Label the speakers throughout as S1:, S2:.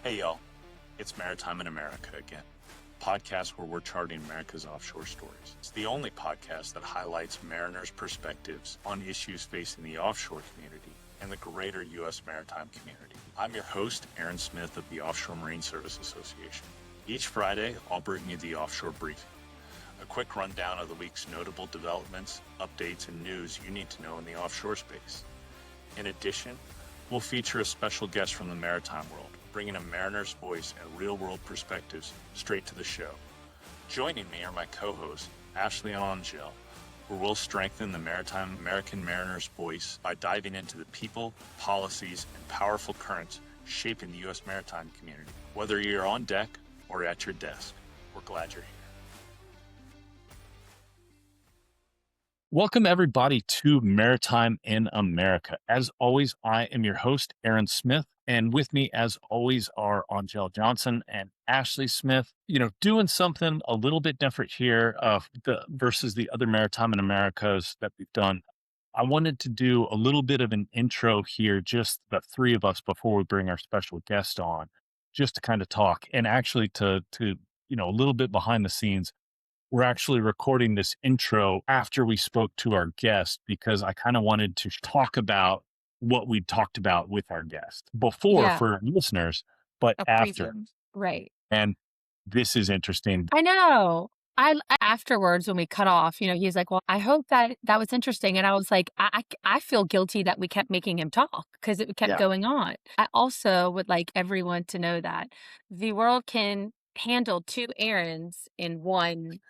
S1: Hey y'all, it's Maritime in America again, a podcast where we're charting America's offshore stories. It's the only podcast that highlights mariners' perspectives on issues facing the offshore community and the greater U.S. maritime community. I'm your host, Aaron Smith of the Offshore Marine Service Association. Each Friday, I'll bring you the Offshore Briefing, a quick rundown of the week's notable developments, updates, and news you need to know in the offshore space. In addition, we'll feature a special guest from the maritime world, bringing a mariner's voice and real-world perspectives straight to the show. Joining me are my co-hosts, Ashley and Angelle, where we'll strengthen the maritime American mariner's voice by diving into the people, policies, and powerful currents shaping the U.S. maritime community. Whether you're on deck or at your desk, we're glad you're here. Welcome, everybody, to Maritime in America. As always, I am your host, Aaron Smith, and with me, as always, are Angelle Johnson and Ashley Smith. Doing something a little bit different here versus the other Maritime in Americas that we've done. I wanted to do a little bit of an intro here, just the three of us, before we bring our special guest on, just to kind of talk, and actually to a little bit behind the scenes. We're actually recording this intro after we spoke to our guest because I kind of wanted to talk about what we talked about with our guest before for listeners, but after.
S2: Right.
S1: And this is interesting.
S2: I know. Afterwards, when we cut off, he's like, well, I hope that was interesting. And I was like, I feel guilty that we kept making him talk because it kept going on. I also would like everyone to know that the world can handle two Aarons in one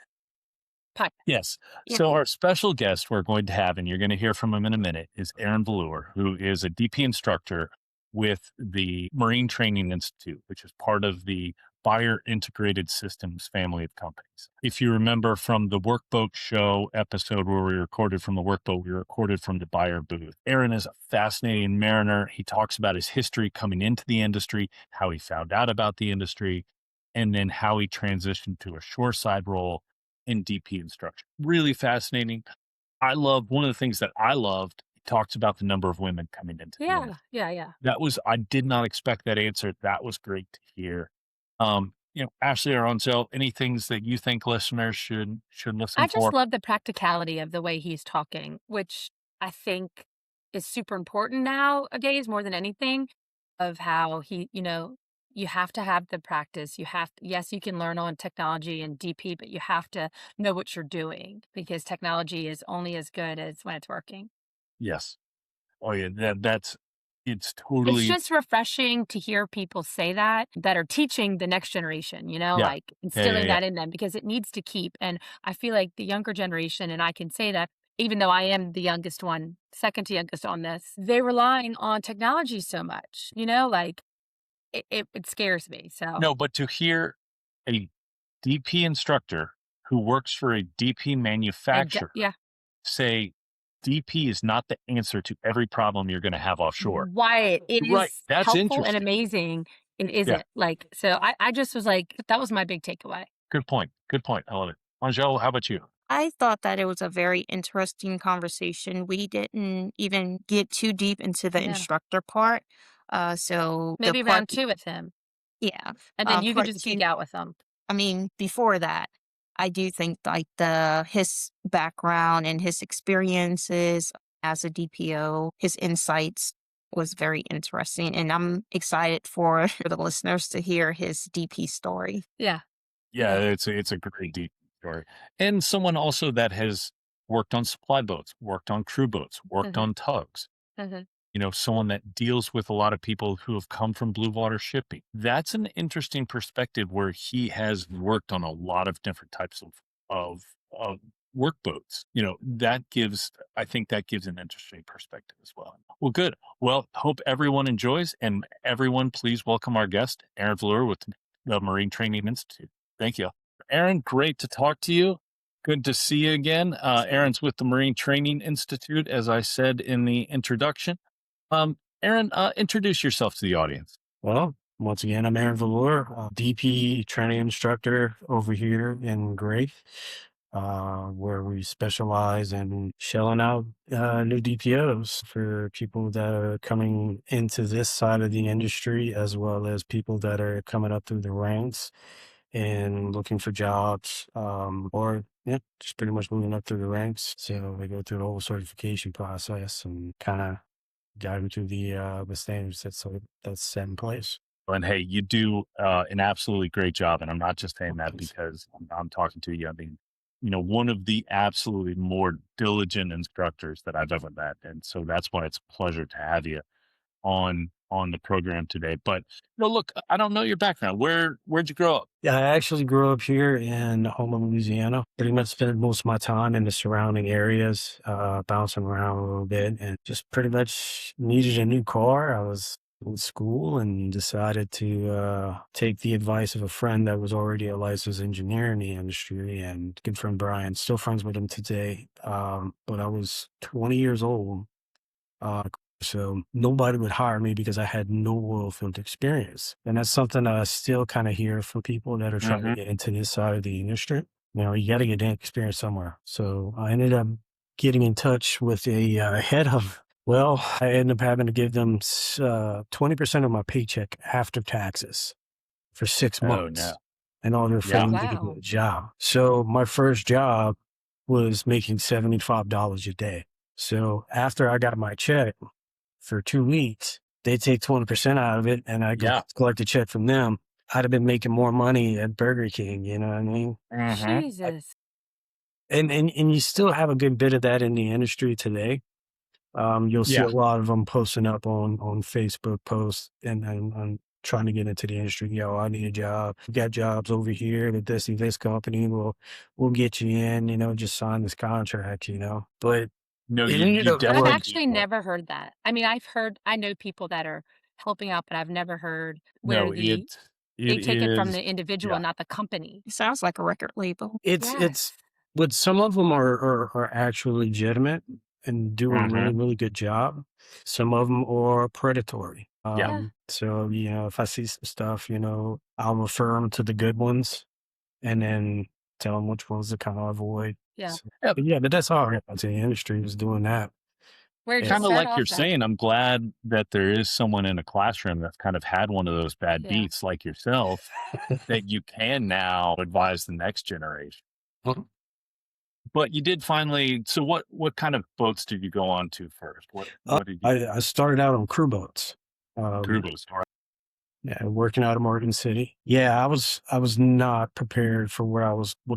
S2: podcast.
S1: Yes. Yeah. So our special guest we're going to have, and you're going to hear from him in a minute, is Aaron Valure, who is a DP instructor with the Marine Training Institute, which is part of the Buyer Integrated Systems family of companies. If you remember from the Workboat Show episode where we recorded from the Workboat, we recorded from the Buyer booth. Aaron is a fascinating mariner. He talks about his history coming into the industry, how he found out about the industry, and then how he transitioned to a shoreside role in DP instruction. Really fascinating. One of the things that I loved, he talks about the number of women coming into the industry.
S2: Yeah.
S1: I did not expect that answer. That was great to hear. Ashley or Angelle, any things that you think listeners should listen for?
S2: I just love the practicality of the way he's talking, which I think is super important nowadays more than anything, of how he, you have to have the practice. Yes, you can learn on technology and DP, but you have to know what you're doing because technology is only as good as when it's working.
S1: Yes. Oh yeah. It's
S2: just refreshing to hear people say that are teaching the next generation, like instilling that in them because it needs to keep. And I feel like the younger generation, and I can say that even though I am the youngest one, second to youngest on this, they're relying on technology so much, like it scares me. So
S1: no, but to hear a DP instructor who works for a DP manufacturer say DP is not the answer to every problem you're going to have offshore.
S2: Right. It is
S1: That's
S2: helpful and amazing. It isn't so I just was like, that was my big takeaway.
S1: Good point. I love it. Angelle, how about you?
S3: I thought that it was a very interesting conversation. We didn't even get too deep into the instructor part. So
S2: maybe round two with him.
S3: Yeah.
S2: And then you could just geek out with them.
S3: I mean, before that, I do think like his background and his experiences as a DPO, his insights was very interesting. And I'm excited for the listeners to hear his DP story.
S2: Yeah.
S1: Yeah, it's a great DP story. And someone also that has worked on supply boats, worked on crew boats, worked on tugs. Someone that deals with a lot of people who have come from blue water shipping. That's an interesting perspective where he has worked on a lot of different types of work boats. I think that gives an interesting perspective as well. Well, good. Well, hope everyone enjoys, and everyone please welcome our guest, Aaron Valure with the Marine Training Institute. Thank you. Aaron, great to talk to you. Good to see you again. Aaron's with the Marine Training Institute, as I said in the introduction. Aaron, introduce yourself to the audience.
S4: Well, once again, I'm Aaron Valure, DP training instructor over here in Gray. where we specialize in shelling out new DPOs for people that are coming into this side of the industry, as well as people that are coming up through the ranks and looking for jobs, or yeah, just pretty much moving up through the ranks. So they go through the whole certification process and kind of guide them through the standards that's set in place.
S1: And hey, you do an absolutely great job. And I'm not just saying that
S4: Thanks.
S1: because I'm talking to you. I mean, one of the absolutely more diligent instructors that I've ever met. And so that's why it's a pleasure to have you on the program today. But look, I don't know your background. Where'd you grow up?
S4: Yeah, I actually grew up here in Houma, Louisiana. Pretty much spent most of my time in the surrounding areas, bouncing around a little bit, and just pretty much needed a new car. I was in school and decided to take the advice of a friend that was already a licensed engineer in the industry, and good friend Brian, still friends with him today. But I was 20 years old. So nobody would hire me because I had no oil field experience. And that's something that I still kind of hear from people that are trying to get into this side of the industry. You got to get experience somewhere. So I ended up getting in touch with a head of, well, I ended up having to give them 20% of my paycheck after taxes for 6 months.
S1: No.
S4: In order for me to get a job. So my first job was making $75 a day. So after I got my check, for 2 weeks, they take 20% out of it, and I go collect a check from them. I'd have been making more money at Burger King, you know what I mean?
S2: Jesus.
S4: And you still have a good bit of that in the industry today. You'll see a lot of them posting up on Facebook posts and trying to get into the industry. Yo, I need a job. We got jobs over here at this and this company. We'll get you in, just sign this contract, But
S1: No,
S4: it
S1: you
S4: ended up
S2: I've
S4: working.
S2: actually never heard that. I mean, I know people that are helping out, but I've never heard where
S1: No,
S2: they
S1: it
S2: take it from
S1: is.
S2: the individual, not the company.
S3: It sounds like a record label.
S4: It's but some of them are actually legitimate and do a really, really good job. Some of them are predatory. So, if I see some stuff, I'll refer them to the good ones and then tell them which ones to kind of avoid.
S2: Yeah.
S4: So, but that's all I got to the industry is doing that.
S2: Where did you
S1: Kind of
S2: start
S1: like
S2: off
S1: you're
S2: at?
S1: saying, I'm glad that there is someone in a classroom that's kind of had one of those bad beats like yourself that you can now advise the next generation.
S4: Mhm.
S1: But you did finally. So what kind of boats did you go on to first? What did you
S4: I started out on crew boats.
S1: crew boats? All right.
S4: Yeah, working out of Morgan City. Yeah, I was not prepared for what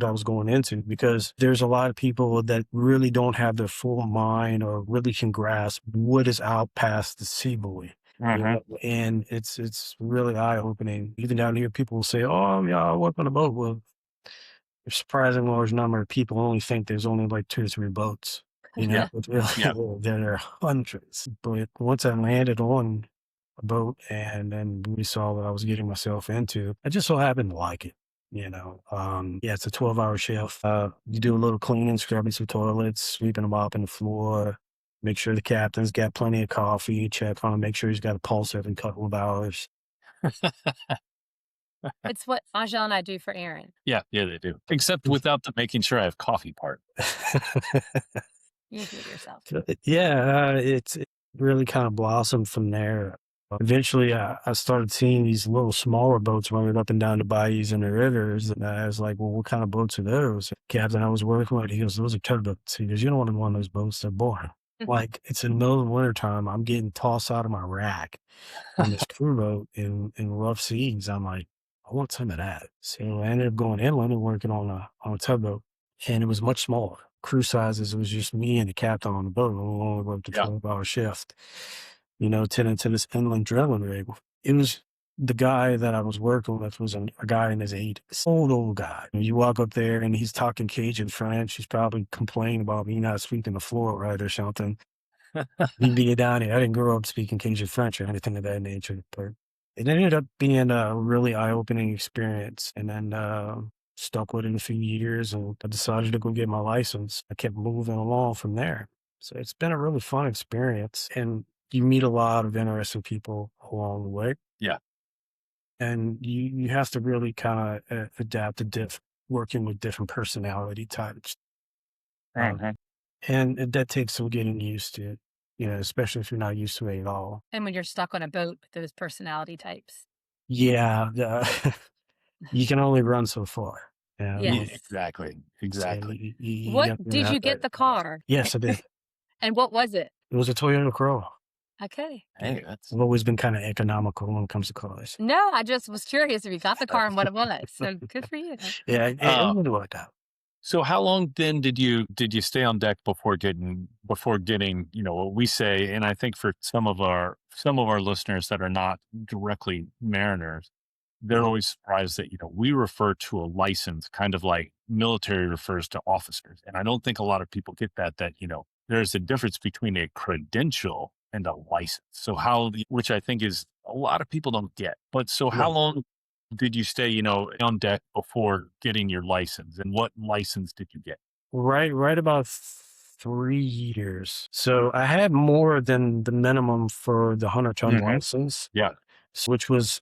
S4: I was going into because there's a lot of people that really don't have their full mind or really can grasp what is out past the sea buoy. And it's really eye opening. Even down here, people will say, "Oh, yeah, I work on a boat." Well, a surprising large number of people only think there's only like 2 or 3 boats. But really, there are hundreds. But once I landed on a boat and then we saw what I was getting myself into, I just so happened to like it. It's a 12-hour shift. You do a little cleaning, scrubbing some toilets, sweeping and mopping the floor, make sure the captain's got plenty of coffee, check on him, make sure he's got a pulse every couple of hours.
S2: It's what Angelle and I do for Aaron.
S1: Yeah, they do. Except without the making sure I have coffee part.
S2: You do it yourself.
S4: It really kind of blossomed from there. Eventually, I started seeing these little smaller boats running up and down the bayous and the rivers. And I was like, well, what kind of boats are those? The captain I was working with, he goes, those are tugboats. He goes, you don't want one of those boats. They're boring. Like, it's in the middle of the wintertime. I'm getting tossed out of my rack on this crew boat in rough seas. I'm like, I want some of that. So I ended up going inland and working on a tugboat. And it was much smaller. Crew sizes, it was just me and the captain on the boat. We only worked a 12-hour shift, tending to this inland drilling rig. It was the guy that I was working with was a guy in his 80s, old guy. You walk up there and he's talking Cajun French. He's probably complaining about me not sweeping the floor right or something. He'd be down here. I didn't grow up speaking Cajun French or anything of that nature, but it ended up being a really eye-opening experience. And then stuck with it a few years and I decided to go get my license. I kept moving along from there. So it's been a really fun experience and you meet a lot of interesting people along the way.
S1: Yeah.
S4: And you have to really kind of adapt to working with different personality types. Um,
S5: Mhm.
S4: and that takes some getting used to, especially if you're not used to it at all.
S2: And when you're stuck on a boat with those personality types.
S4: Yeah, you can only run so far. Yeah,
S5: Yeah,
S2: Yes.
S5: exactly.
S4: so
S5: Exactly.
S4: you
S2: What
S4: have to
S2: did you
S4: have
S2: get
S4: that.
S2: the car?
S4: Yes, I did.
S2: And what was it?
S4: It was a Toyota Corolla.
S2: Okay.
S5: Hey, that's
S4: I've always been kind of economical when it comes to cars.
S2: No, I just was curious if you got the car and what it was. So good for you.
S4: Yeah, it
S5: uh
S4: really worked out.
S5: so how long then did you stay on deck before getting, what we say, and I think for some of our listeners that are not directly mariners, they're always surprised that, we refer to a license kind of like military refers to officers. And I don't think a lot of people get that, there's a difference between a credential and a license. So which I think is a lot of people don't get. But so how
S4: Right.
S5: long did you stay, on deck before getting your license? And what license did you get?
S4: Right about 3 years. So I had more than the minimum for the 100-ton
S5: Mhm.
S4: license,
S5: Yeah.
S4: which was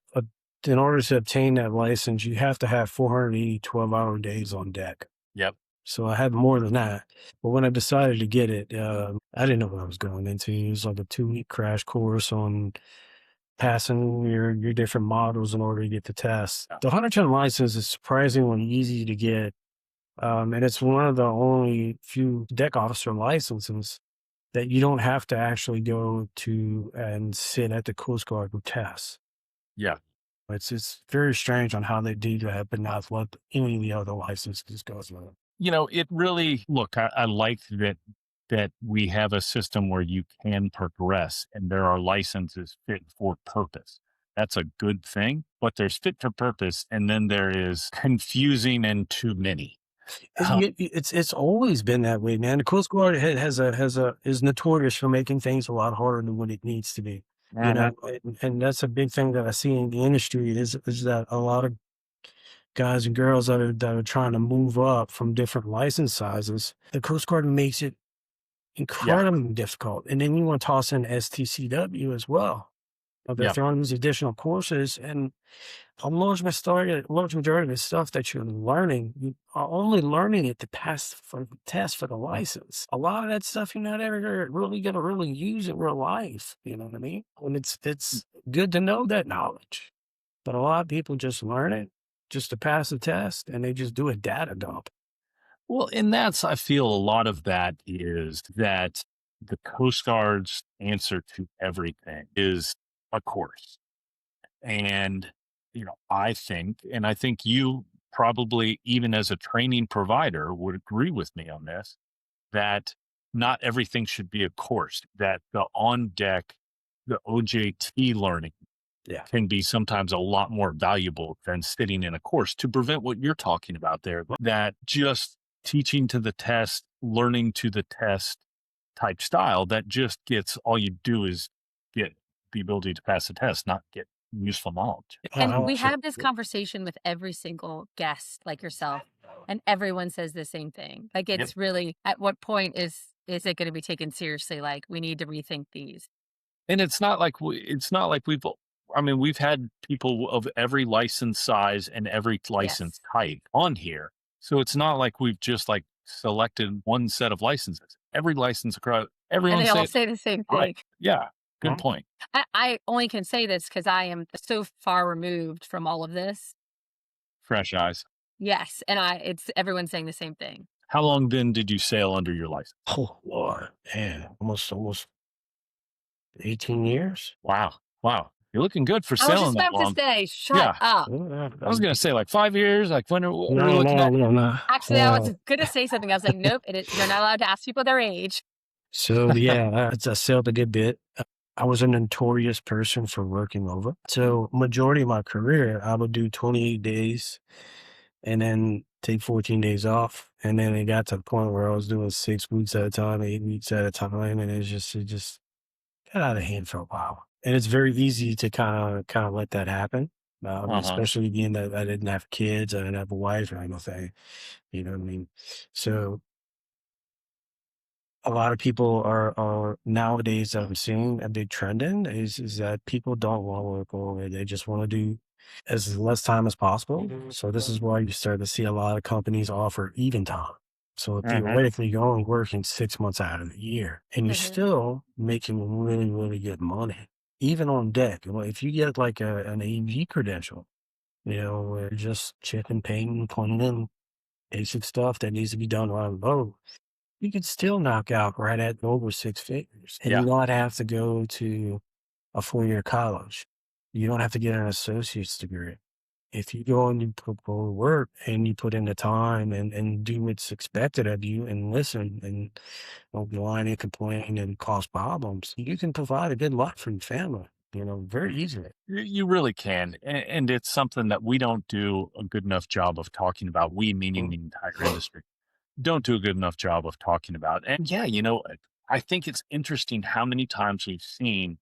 S4: in order to obtain that license, you have to have 480 12-hour days on deck.
S5: Yep.
S4: So I had more than that. But when I decided to get it, I didn't know what I was going into. It was like a 2-week crash course on passing your different models in order to get the test.
S5: Yeah.
S4: The 100-ton license is surprisingly easy to get. And it's one of the only few deck officer licenses that you don't have to actually go to and sit at the Coast Guard with tests.
S5: Yeah.
S4: It's very strange on how they do that, but not what any of the other licenses goes with.
S5: It really, look, I like that we have a system where you can progress and there are licenses fit for purpose. That's a good thing, but there's fit for purpose. And then there is confusing and too many.
S4: It's always been that way, man. The Coast Guard is notorious for making things a lot harder than what it needs to be. And that's a big thing that I see in the industry is that a lot of guys and girls that are trying to move up from different license sizes, the Coast Guard makes it
S5: Yeah.
S4: incredibly difficult. And then you want to toss in STCW as well. They're
S5: Yeah.
S4: throwing these additional courses, and a large majority of the stuff that you're learning, you are only learning it to pass for the test for the license. A lot of that stuff you're not ever really gonna really use in real life. You know what I mean? And it's good to know that knowledge, but a lot of people just learn it just to pass the test, and they just do a data dump.
S5: Well, and I feel a lot of that is that the Coast Guard's answer to everything is a course. And, I think you probably, even as a training provider, would agree with me on this, that not everything should be a course, that the on deck, the OJT learning
S4: Yeah.
S5: can be sometimes a lot more valuable than sitting in a course to prevent what you're talking about there, that just teaching to the test, learning to the test type style, that just gets, all you do is get the ability to pass the test, not get useful knowledge.
S2: And we
S4: Sure.
S2: have this conversation with every single guest like yourself, and everyone says the same thing. Like
S5: Yep.
S2: it's really, at what point is it going to be taken seriously? Like we need to rethink these.
S5: And it's not like we've had people of every license size and every license
S2: Yes.
S5: type on here. So it's not like we've just like selected one set of licenses. Every license across,
S2: And
S5: everyone
S2: they all say the same thing.
S5: right. Yeah. Good
S4: Right.
S5: point.
S2: I only can say this because I am so far removed from all of this.
S5: Fresh eyes.
S2: Yes. And it's everyone saying the same thing.
S5: How long then did you sail under your license?
S4: Oh Lord, man, almost 18 years.
S5: Wow. You're looking good for
S2: I was
S5: sailing
S2: just
S5: that
S2: about to
S5: long.
S2: say, shut
S5: Yeah.
S2: up.
S5: I was going to say like 5 years. Like what are we
S4: No,
S5: looking at?
S4: no.
S2: Actually, I was going to say something. I was like, nope, you're not allowed to ask people their age.
S4: So yeah, I sailed a good bit. I was a notorious person for working over. So majority of my career, I would do 28 days and then take 14 days off. And then it got to the point where I was doing 6 weeks at a time, 8 weeks at a time. And it just got out of hand for a while. And it's very easy to kind of let that happen. Especially being that I didn't have kids, I didn't have a wife or anything, you know what I mean? So a lot of people are nowadays that I'm seeing a big trend in is that people don't want to work all the way. They just want to do as less time as possible. So this is why you start to see a lot of companies offer even time. So
S5: Mhm.
S4: theoretically, you're only working 6 months out of the year, and you're
S2: Hmm.
S4: still making really, really good money, even on deck. Well, if you get like an AV credential, where you're just chipping, painting, cleaning, basic stuff that needs to be done on a boat, you can still knock out right at over six figures and
S5: Yeah.
S4: not have to go to a 4-year college. You don't have to get an associate's degree. If you go and you put forward work and you put in the time and do what's expected of you and listen and don't whine and complain and cause problems, you can provide a good life for your family, very easily.
S5: You really can. And it's something that we don't do a good enough job of talking about. We, meaning
S4: Mm.
S5: the entire industry, don't do a good enough job of talking about. And yeah, I think it's interesting how many times we've seen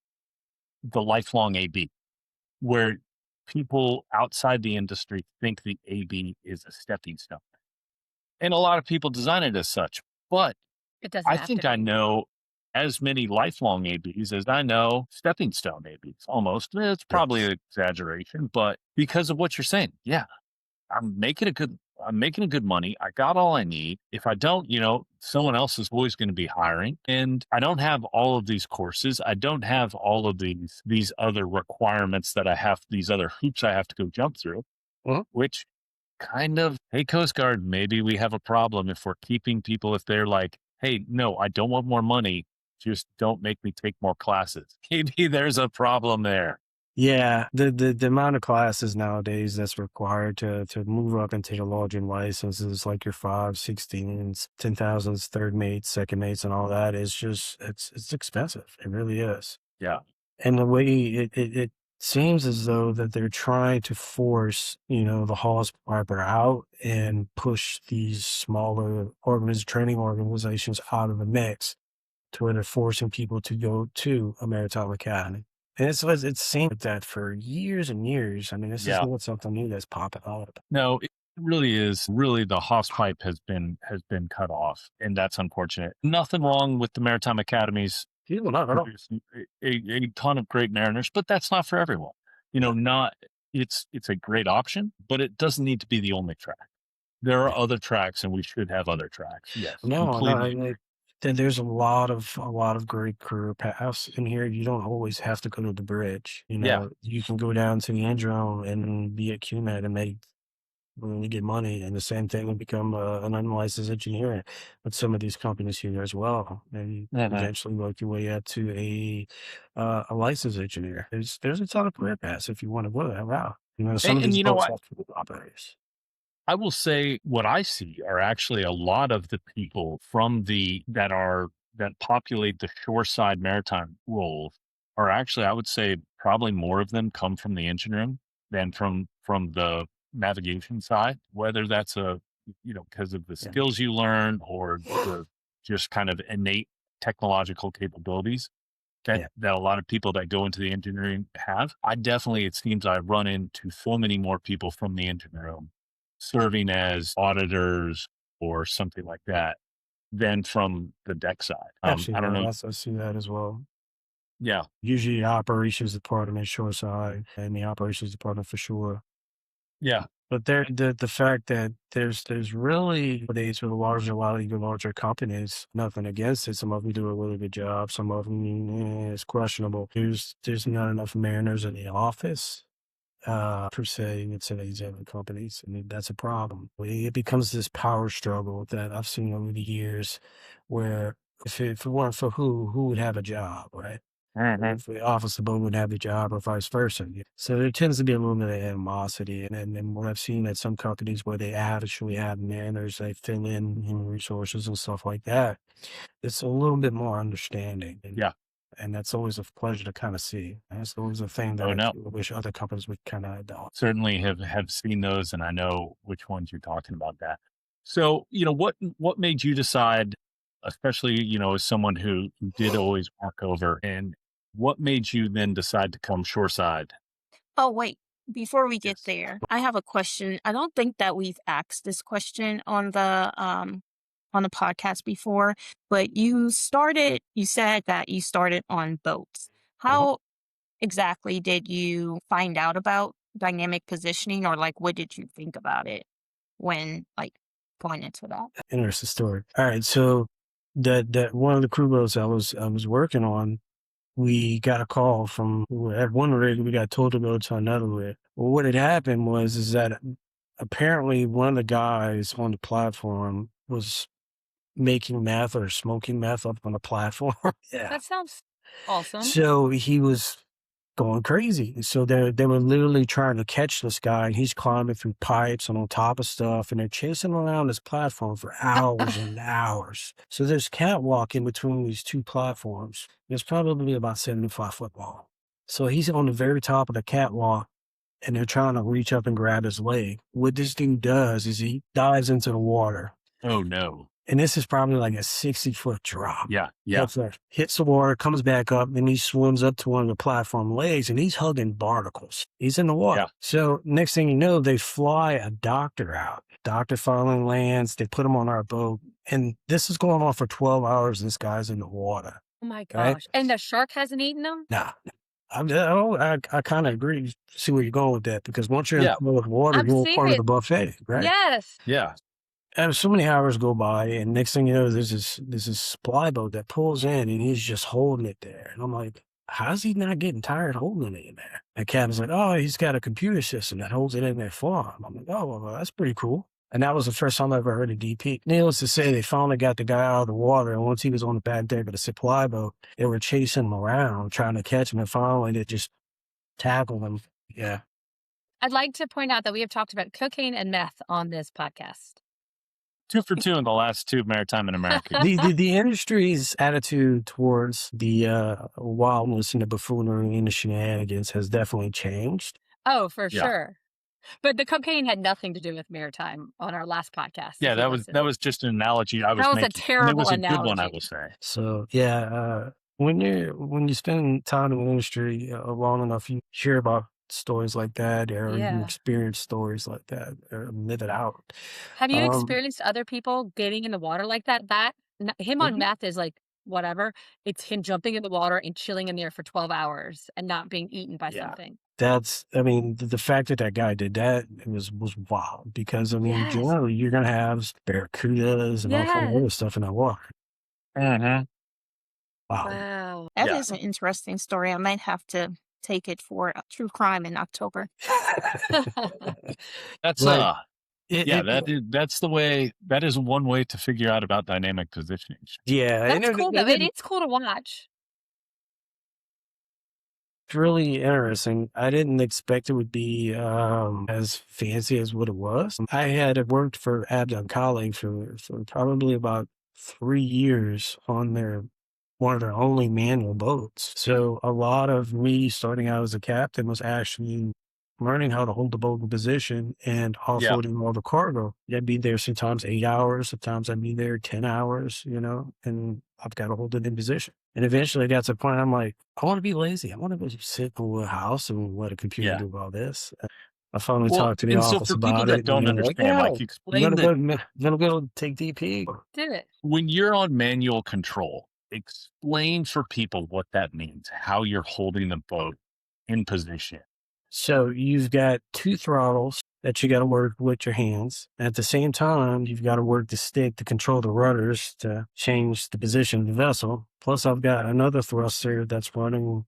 S5: the lifelong AB where people outside the industry think the AB is a stepping stone. And a lot of people design it as such. But
S2: It doesn't
S5: I
S2: have to
S5: think I
S2: be.
S5: know as many lifelong ABs as I know stepping stone ABs almost. It's probably
S4: Yes.
S5: an exaggeration, but because of what you're saying, yeah, I'm making a good money. I got all I need. If I don't, someone else is always going to be hiring. And I don't have all of these courses. I don't have all of these other requirements that I have, these other hoops I have to go jump through,
S4: Well,
S5: which kind of, hey, Coast Guard, maybe we have a problem if we're keeping people, if they're like, hey, no, I don't want more money. Just don't make me take more classes. Maybe there's a problem there.
S4: yeah, the amount of classes nowadays that's required to move up and take a lodging license is like your 5, 16s, 10,000s, third mates, second mates, and all that is just it's expensive. It really is.
S5: Yeah.
S4: And the way it seems as though that they're trying to force, the Hawes Piper out and push these smaller training organizations out of the mix to where they're forcing people to go to a maritime academy. And it's seemed like that for years and years. I mean, this is
S5: Yeah.
S4: not something new that's popping up.
S5: No, it really is. Really, the Haas pipe has been cut off, and that's unfortunate. Nothing wrong with the maritime academies
S4: People not at all.
S5: producing a ton of great mariners, but that's not for everyone. Not it's a great option, but it doesn't need to be the only track. There are other tracks, and we should have other tracks. Yes,
S4: No, no,
S5: completely agree.
S4: there's a lot of great career paths in here. You don't always have to go to the bridge.
S5: Yeah.
S4: You can go down to the Angelle and be at QMAT and make really good money, and the same thing would become an unlicensed engineer with some of these companies here as well, and
S5: Mhm.
S4: eventually work your way up to a licensed engineer. There's a ton of career paths if you want to go that route. Some of
S5: And
S4: these
S5: you know
S4: boats
S5: what?
S4: have to operators.
S5: I will say what I see are actually a lot of the people that populate the shoreside maritime roles are actually, I would say, probably more of them come from the engine room than from the navigation side. Whether that's because of the
S4: Yeah,
S5: skills you learn or the just kind of innate technological capabilities that
S4: yeah,
S5: that a lot of people that go into the engineering have. It seems I run into so many more people from the engine room serving as auditors or something like that than from the deck side. I
S4: absolutely.
S5: don't know.
S4: I see that as well.
S5: Yeah.
S4: Usually, the operations department shore side and the operations department for sure.
S5: Yeah.
S4: But the fact that there's really nowadays with a lot of even larger companies, nothing against it. Some of them do a really good job. Some of them it's questionable. There's not enough mariners in the office per se in today's other companies. I mean, that's a problem. It becomes this power struggle that I've seen over the years, where if it weren't for who would have a job, right?
S5: Mhm.
S4: If the officer boat would have the job or vice versa. Yeah. So there tends to be a little bit of animosity. And what I've seen at some companies where they actually have manners, they fill in human resources and stuff like that, it's a little bit more understanding.
S5: Yeah.
S4: And that's always a pleasure to kind of see. That's always a thing that
S5: Oh
S4: I
S5: no.
S4: wish other companies would kind of adopt.
S5: Certainly have seen those, and I know which ones you're talking about. That. So what made you decide, especially as someone who did always work over, and what made you then decide to come shoreside?
S3: Oh, wait. Before we get
S5: Yes.
S3: there, I have a question. I don't think that we've asked this question on on the podcast before, but you said that you started on boats. How exactly did you find out about dynamic positioning, or like what did you think about it when like going into that?
S4: Interesting story. All right, so that one of the crew boats I was working on, we got a call from at one rig. We got told to go to another rig. Well, what had happened is that apparently one of the guys on the platform was making meth or smoking meth up on the platform. Yeah.
S2: That sounds awesome.
S4: So he was going crazy. So they were literally trying to catch this guy, and he's climbing through pipes and on top of stuff, and they're chasing him around this platform for hours and hours. So there's catwalk in between these two platforms. It's probably about 75 foot long. So he's on the very top of the catwalk, and they're trying to reach up and grab his leg. What this dude does is he dives into the water.
S5: Oh no.
S4: And this is probably like a 60-foot drop.
S5: Yeah.
S4: Hits the water, comes back up, and he swims up to one of the platform legs, and he's hugging barnacles. He's in the water.
S5: Yeah.
S4: So next thing you know, they fly a doctor out. Doctor finally lands. They put him on our boat. And this is going on for 12 hours. This guy's in the water.
S2: Oh my
S4: Right?
S2: gosh. And the shark hasn't eaten them?
S4: Nah. I kind of agree. See where you're going with that, because once you're in the water,
S2: I'm
S4: you're part of
S2: serious.
S4: the buffet, right?
S2: Yes.
S5: Yeah.
S4: And so many hours go by, and next thing you know, there's this supply boat that pulls in, and he's just holding it there. And I'm like, how's he not getting tired holding it in there? And Captain's like, oh, he's got a computer system that holds it in there for him. I'm like, oh, well, that's pretty cool. And that was the first time I ever heard of DP. Needless to say, they finally got the guy out of the water, and once he was on the back deck of the supply boat, they were chasing him around, trying to catch him, and finally they just tackled him. Yeah.
S2: I'd like to point out that we have talked about cocaine and meth on this podcast.
S5: 2 for 2 in the last 2 Maritime in America.
S4: The industry's attitude towards the wildness and the buffoonery and the shenanigans has definitely changed.
S2: Oh, for
S5: Yeah.
S2: sure. But the cocaine had nothing to do with maritime on our last podcast.
S5: Yeah,
S2: if you listened.
S5: that was just an analogy I was
S2: That was a
S5: making. And it
S2: terrible
S5: was a good one, I
S2: analogy.
S5: will say.
S4: So yeah, when you spend time in the industry long enough, you hear about stories like that, or you
S2: Yeah.
S4: experience stories like that, or live it out.
S2: Have you
S4: Um,
S2: experienced other people getting in the water like that? Him on
S4: Mhm.
S2: meth is like whatever. It's him jumping in the water and chilling in there for 12 hours and not being eaten by
S5: Yeah.
S2: something.
S4: I mean, the fact that guy did that was wild, because I mean,
S2: Yes.
S4: generally you're gonna have barracudas and all kinds of
S2: Yes.
S4: other stuff in that water.
S5: Mm-hmm.
S4: Wow.
S2: Wow.
S3: That
S5: Yeah.
S3: is an interesting story. I might have to take it for a true crime in October.
S5: That's
S4: Right. It-
S5: yeah,
S4: it-
S5: that's the way. That is one way to figure out about dynamic positioning.
S4: yeah, and
S2: That's cool though. It's cool to watch.
S4: it's really interesting. I didn't expect it would be as fancy as what it was. I had worked for Abdon Colleague for probably about 3 years on one of their only manual boats. So a lot of me starting out as a captain was actually learning how to hold the boat in position and offloading all the cargo. I'd be there sometimes 8 hours, sometimes I'd be there 10 hours, and I've got to hold it in position. And eventually I got to the point I'm like, I want to be lazy. I want to go sit in a house and let a computer
S5: Yeah.
S4: do all this. I finally
S5: Well,
S4: talked to the
S5: and so
S4: office
S5: for people
S4: about
S5: that
S4: it.
S5: don't
S4: and they're like,
S5: understand, like,
S4: "Yeah,
S5: explain
S4: you
S5: that
S4: gotta go take DP.
S2: Do it.
S5: when you're on manual control, explain for people what that means, how you're holding the boat in position.
S4: So you've got 2 throttles that you got to work with your hands. At the same time, you've got to work the stick to control the rudders to change the position of the vessel. Plus, I've got another thruster that's running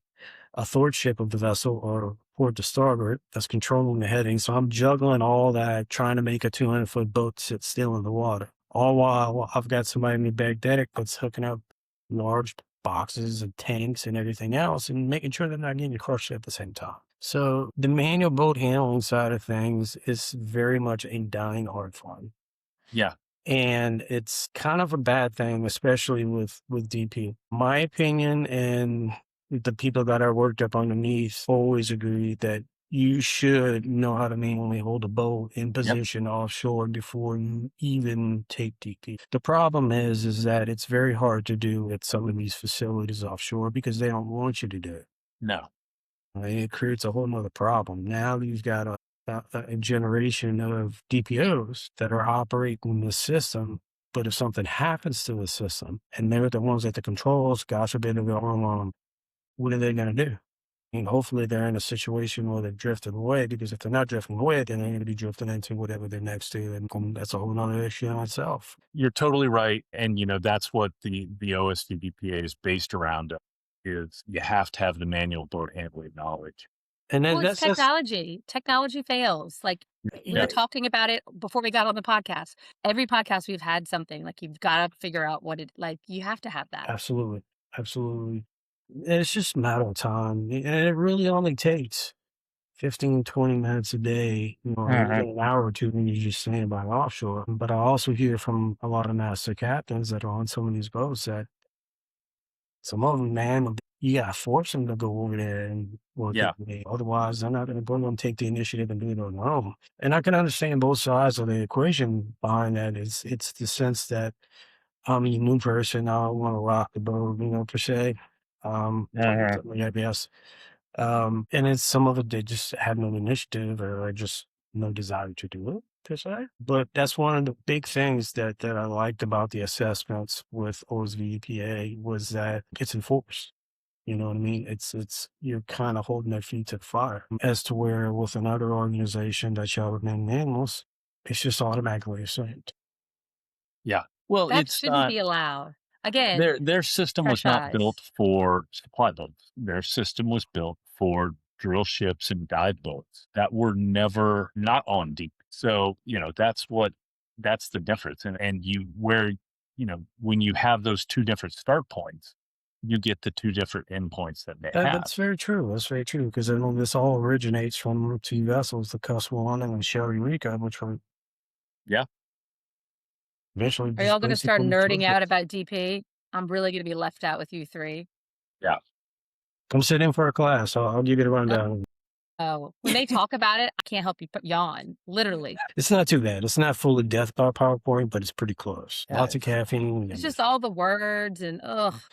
S4: a thwartship of the vessel, or port to starboard, that's controlling the heading. So I'm juggling all that, trying to make a 200-foot boat sit still in the water. All while I've got somebody in the back deck that's hooking up large boxes and tanks and everything else, and making sure they're not getting crushed at the same time. So the manual boat handling side of things is very much a dying art form.
S5: Yeah.
S4: And it's kind of a bad thing, especially with DP. My opinion, and the people that I worked up underneath always agree that you should know how to manually hold a boat in position offshore before you even take DP. The problem is that it's very hard to do at some of these facilities offshore because they don't want you to do it.
S5: No.
S4: It creates a whole nother problem. Now you've got a generation of DPOs that are operating the system But if something happens to the system and they're the ones at the controls, God forbid, if they're wrong, what are they going to do? And hopefully they're in a situation where they're drifting away, because if they're not drifting away, then they're going to be drifting into whatever they're next to. And that's a whole other issue in itself.
S5: You're totally right. And, that's what the OSVDPA is based around, is you have to have the manual boat handling knowledge.
S4: And then
S2: Well, it's technology. Technology fails. Like, we were talking about it before we got on the podcast. Every podcast we've had something like, you've got to figure out what it, like, you have to have that.
S4: Absolutely. Absolutely. It's just a matter of time. And it really only takes 15, 20 minutes a day, even an hour or two when you're just saying about offshore. But I also hear from a lot of master captains that are on some of these boats that some of them, man, you got to force them to go over there and work
S5: Yeah.
S4: with me. Otherwise, they're not going to take the initiative and do it on their own. And I can understand both sides of the equation behind that. It's the sense that I'm a new person. I don't want to rock the boat, per se. I guess. And it's some of it, they just have no initiative or just no desire to do it, per se. But that's one of the big things that I liked about the assessments with OSVEPA was that it's enforced. You know what I mean? It's you're kind of holding their feet to the fire. As to where with another organization that y'all have been manuals, it's just automatically assumed.
S5: Yeah. Well,
S2: That
S5: it's
S2: shouldn't be allowed. Again,
S5: their system was not built for supply boats. Their system was built for drill ships and dive boats that were never not on deep. So, that's the difference. And when you have those two different start points, you get the two different endpoints that they have.
S4: That's very true. That's very true. Because this all originates from two vessels, the Cuswell and Sherry Rica, which were eventually.
S2: Are y'all going to start nerding out about DP? I'm really going to be left out with you three.
S5: Yeah.
S4: Come sit in for a class. I'll give you the rundown.
S2: Oh, when they talk about it, I can't help you yawn, literally.
S4: It's not too bad. It's not fully death by PowerPoint, but it's pretty close. Lots of caffeine.
S2: It's just all the words and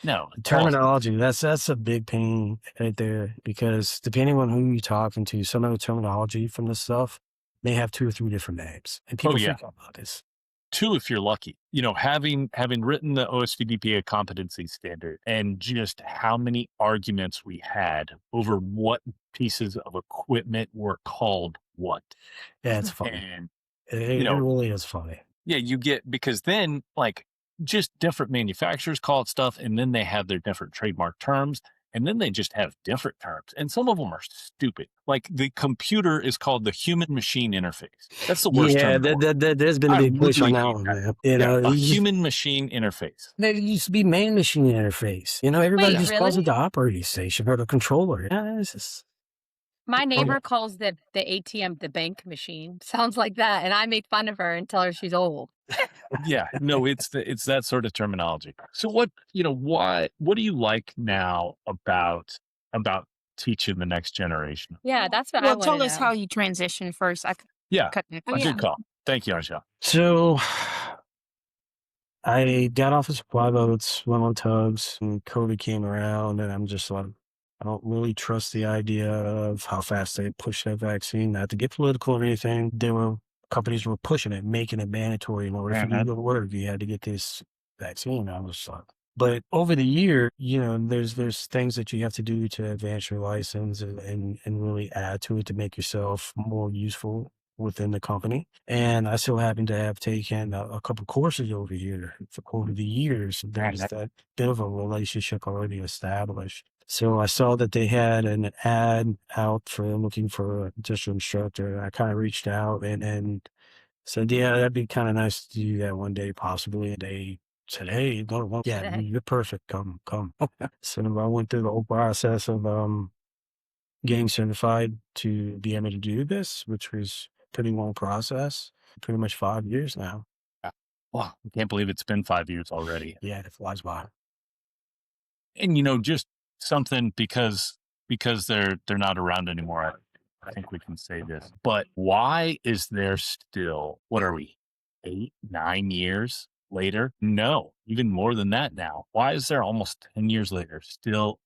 S5: No.
S4: Terminology, that's a big pain right there, because depending on who you're talking to, some of the terminology from this stuff, they have 2 or 3 different names. And people think about this.
S5: 2, if you're lucky. Having written the OSVDPA competency standard, and just how many arguments we had over what pieces of equipment were called what.
S4: Yeah, it's funny.
S5: And
S4: it really is funny.
S5: Yeah, you get, because then just different manufacturers call it stuff, and then they have their different trademark terms. And then they just have different terms. And some of them are stupid. Like the computer is called the human machine interface. That's the worst term.
S4: Yeah, there's been a big push on that one, man.
S5: A human machine interface.
S4: There used to be man machine interface. Everybody just calls it the operating station or the controller. Yeah, it's just...
S2: My neighbor calls the ATM the bank machine. Sounds like that. And I make fun of her and tell her she's old.
S5: Yeah, no, it's that sort of terminology. So what do you like now about teaching the next generation?
S2: Yeah, that's what I want to know.
S3: Tell us how you transition first.
S5: Good call. Thank you, Angelle.
S4: So I got off of supply boats, went on tubs, and COVID came around, and I'm just like, I don't really trust the idea of how fast they push that vaccine. Not to get political or anything, companies were pushing it, making it mandatory in order for you to go to work. You had to get this vaccine. I was like, but over the year, there's things that you have to do to advance your license and really add to it to make yourself more useful within the company. And I so happen to have taken a couple courses over here over the years. There's that bit of a relationship already established. So I saw that they had an ad out for looking for a digital instructor. I kind of reached out and said, yeah, that'd be kind of nice to do that one day, possibly. And they said, hey, you're perfect. Come. So I went through the whole process of getting certified to be able to do this, which was a pretty long process, pretty much 5 years now.
S5: Wow, I can't believe it's been 5 years already.
S4: Yeah, it flies by.
S5: And just something, because they're not around anymore, I think we can say this, but why is there still, what are we, 8, 9 years later? No, even more than that now. Why is there almost 10 years later still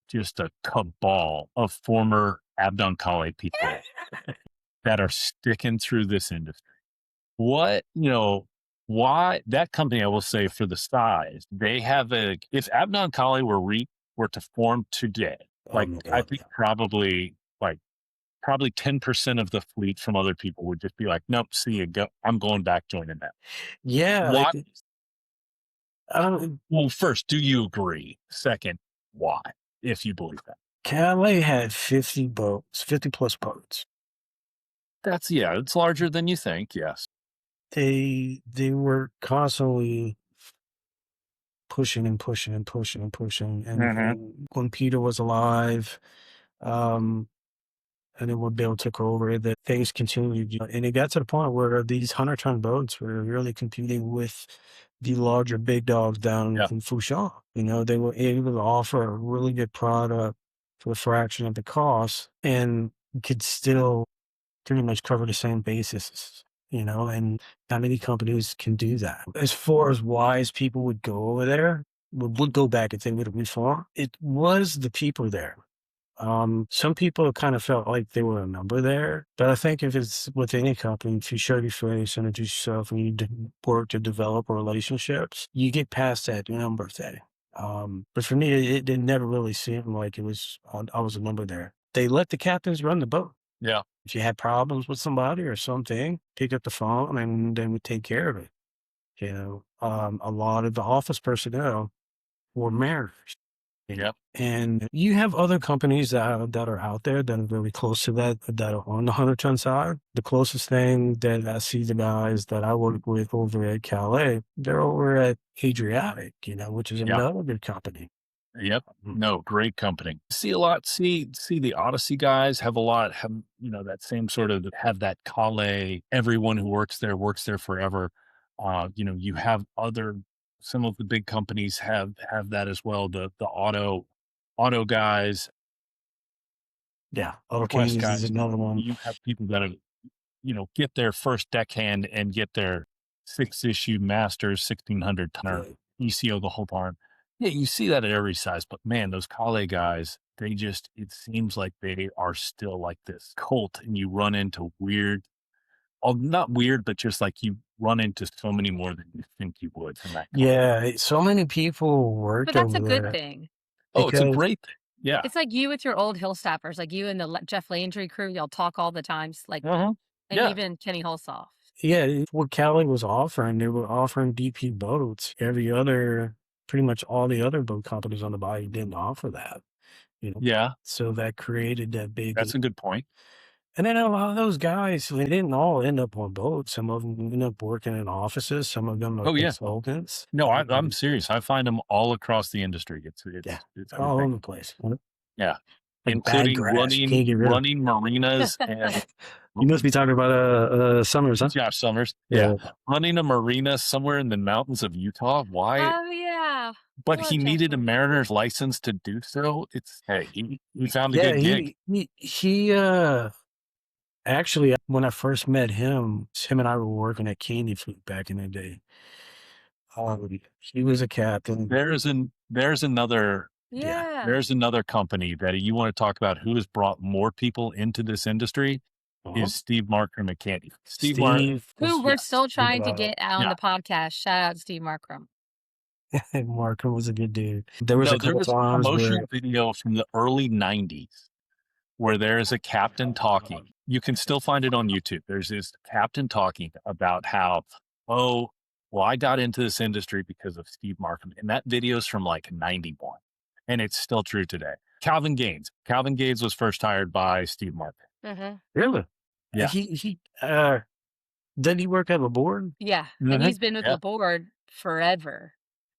S5: just a cabal of former Abdonkale people that are sticking through this industry? What Why that company, I will say, for the size, they have if Abnon Collie were to form today,
S4: Oh
S5: like
S4: my
S5: I
S4: God.
S5: think probably 10% of the fleet from other people would just be like, nope, see you go. I'm going back joining that.
S4: Yeah.
S5: Why?
S4: Um,
S5: Well, first, do you agree? Second, why? If you believe that.
S4: Calais had 50 boats, 50 plus boats.
S5: It's larger than you think. Yes.
S4: They were constantly pushing and pushing and pushing and pushing. And when Peter was alive, and then when Bill took over, that things continued. And it got to the point where these 100-ton boats were really competing with the larger big dogs down
S5: Yeah.
S4: in Fouchon. They were able to offer a really good product for a fraction of the cost and could still pretty much cover the same basis. And not many companies can do that. As far as wise people would go over there, would go back and say, would reform, it was the people there. Some people kind of felt like they were a number there, but I think if it's with any company, if you show your face and introduce yourself and you work to develop relationships, you get past that number thing. But for me, it never really seemed like I was a number there. They let the captains run the boat.
S5: Yeah.
S4: If you had problems with somebody or something, pick up the phone and then we take care of it. A lot of the office personnel were mariners.
S5: Yep.
S4: And you have other companies that are out there that are very close to that are on the 100-ton side. The closest thing that I see the guys that I work with over at Calais, they're over at Adriatic, which is another good company.
S5: Yep. No, great company. See the Odyssey guys have that same sort of, have that Calais, everyone who works there forever. You have some of the big companies have that as well. The auto guys.
S4: Yeah. Auto
S5: Quest
S4: Kings
S5: guys.
S4: is another one.
S5: You have people that have, get their first deckhand and get their 6-issue Masters 1600 tonner ECO the whole time. Yeah, you see that at every size, but man, those Calais guys, it seems like they are still like this cult, and you run into not weird, but just like you run into so many more than you think you would from that cult.
S4: Yeah, so many people worked
S2: But that's
S4: over
S2: a good
S4: there.
S2: thing.
S5: Oh, it's a great thing. Yeah.
S2: It's like you with your old hill staffers, like you and the Jeff Landry crew, y'all talk all the times, like, and even Kenny Holsoff.
S4: Yeah, what Calais was offering, they were offering DP boats. Pretty much all the other boat companies on the bayou didn't offer that.
S5: Yeah.
S4: So that created that big.
S5: That's a good point.
S4: And then a lot of those guys, they didn't all end up on boats. Some of them ended up working in offices. Some of them are consultants.
S5: No, I'm serious. I find them all all the industry. It's
S4: all over the place.
S5: Yeah.
S4: Like
S5: Including running marinas. And
S4: you must be talking about Summers, huh?
S5: Josh Summers. Yeah. Running a marina somewhere in the mountains of Utah. Why?
S2: Oh, yeah.
S5: But he needed a mariner's license to do so. He found a good gig.
S4: He actually, when I first met him and I were working at Candy Fleet back in the day. He was a captain.
S5: There's another company that you want to talk about who has brought more people into this industry is Steve Markram at Candy. Steve
S2: who we're still trying to get on the podcast. Shout out Steve Markram.
S4: Markram was a good dude. There was a promotion
S5: video from the early 90s where there is a captain talking. You can still find it on YouTube. There's this captain talking about how, I got into this industry because of Steve Markram. And that video is from like 91. And it's still true today. Calvin Gaines was first hired by Steve Markram.
S2: Mm-hmm.
S4: Really?
S5: Yeah.
S4: He did he work at Laborde?
S2: Yeah. And he's been with Laborde forever.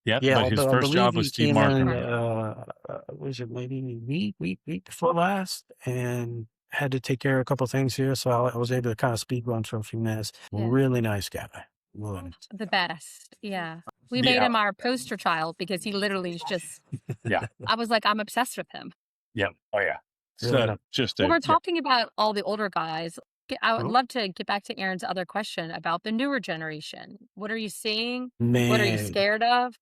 S5: Yep, but his first job was Steve Markram.
S4: Was it maybe week before last, and had to take care of a couple of things here, so I was able to kind of speed run for a few minutes. Yeah. Really nice guy.
S2: The best. Yeah. We made him our poster child because he literally is just.
S5: Yeah.
S2: I was like, I'm obsessed with him.
S5: Yeah. Oh yeah. So
S2: we're talking about all the older guys. I would love to get back to Aaron's other question about the newer generation. What are you seeing?
S4: Man.
S2: What are you scared of?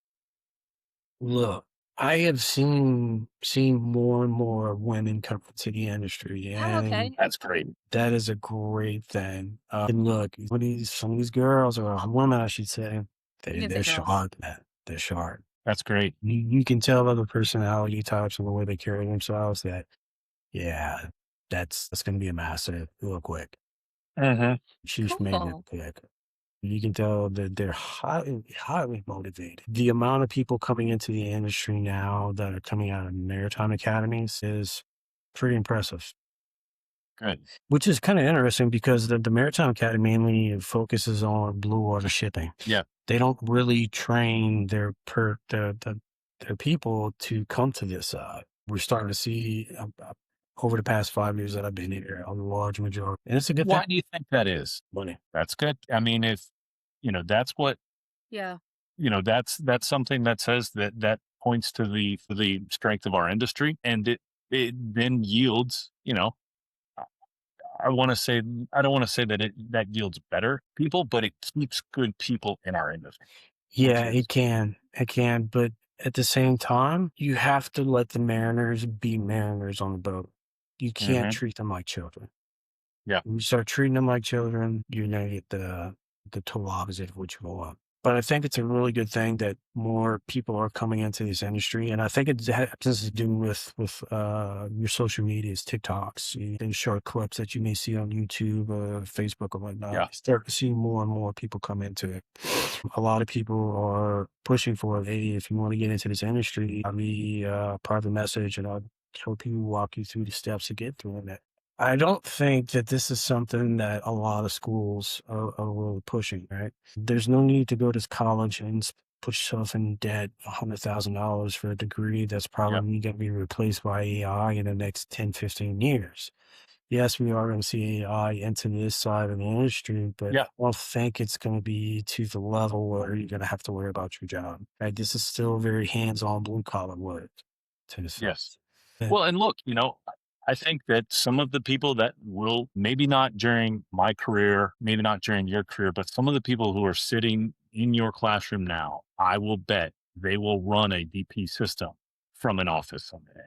S4: Look, I have seen more and more women come into the industry,
S2: Oh, okay.
S4: and
S5: That's great.
S4: that is a great thing. And look, some of these girls, or women, I should say,
S2: You can say
S4: they're
S2: girls.
S4: sharp, man. They're sharp.
S5: That's great.
S4: You can tell by the personality types and the way they carry themselves that, yeah, that's going to be a massive real quick.
S5: Mm-hmm.
S4: She's made it
S2: Cool.
S4: quick. You can tell that they're highly motivated. The amount of people coming into the industry now that are coming out of maritime academies is pretty impressive.
S5: Good.
S4: Which is kind of interesting because the Maritime Academy mainly focuses on blue water shipping.
S5: Yeah.
S4: They don't really train their people to come to this side. We're starting to see over the past 5 years that I've been here, a large majority, and it's a good
S5: Why
S4: thing.
S5: do you think that is?
S4: Money.
S5: That's good. I mean, if that's what
S2: Yeah.
S5: that's something that says that points to the strength of our industry, and it then yields. I want to say I don't want to say that yields better people, but it keeps good people in our industry.
S4: Yeah,
S5: Which is-
S4: it can, but at the same time, you have to let the mariners be mariners on the boat. You can't
S5: Mhm.
S4: treat them like children.
S5: Yeah.
S4: When you start treating them like children, you're gonna get the total opposite of what you want. But I think it's a really good thing that more people are coming into this industry, and I think it has to do with your social medias, TikToks, and short clips that you may see on YouTube or Facebook or whatnot.
S5: Yeah.
S4: You start to see more and more people come into it. A lot of people are pushing for, hey, if you want to get into this industry, I'll be private message and I'll help you walk you through the steps to get through it. I don't think that this is something that a lot of schools are really pushing, right? There's no need to go to college and put yourself in debt $100,000 for a degree that's probably going to be replaced by AI in the next 10, 15 years. Yes, we are going to see AI into this side of the industry, but
S5: Yeah.
S4: I don't think it's going to be to the level where you're going to have to worry about your job. Right? This is still very hands-on blue collar work.
S5: Yes.
S4: Yeah.
S5: Well, and look, I think that some of the people that will, maybe not during my career, maybe not during your career, but some of the people who are sitting in your classroom now, I will bet they will run a DP system from an office someday.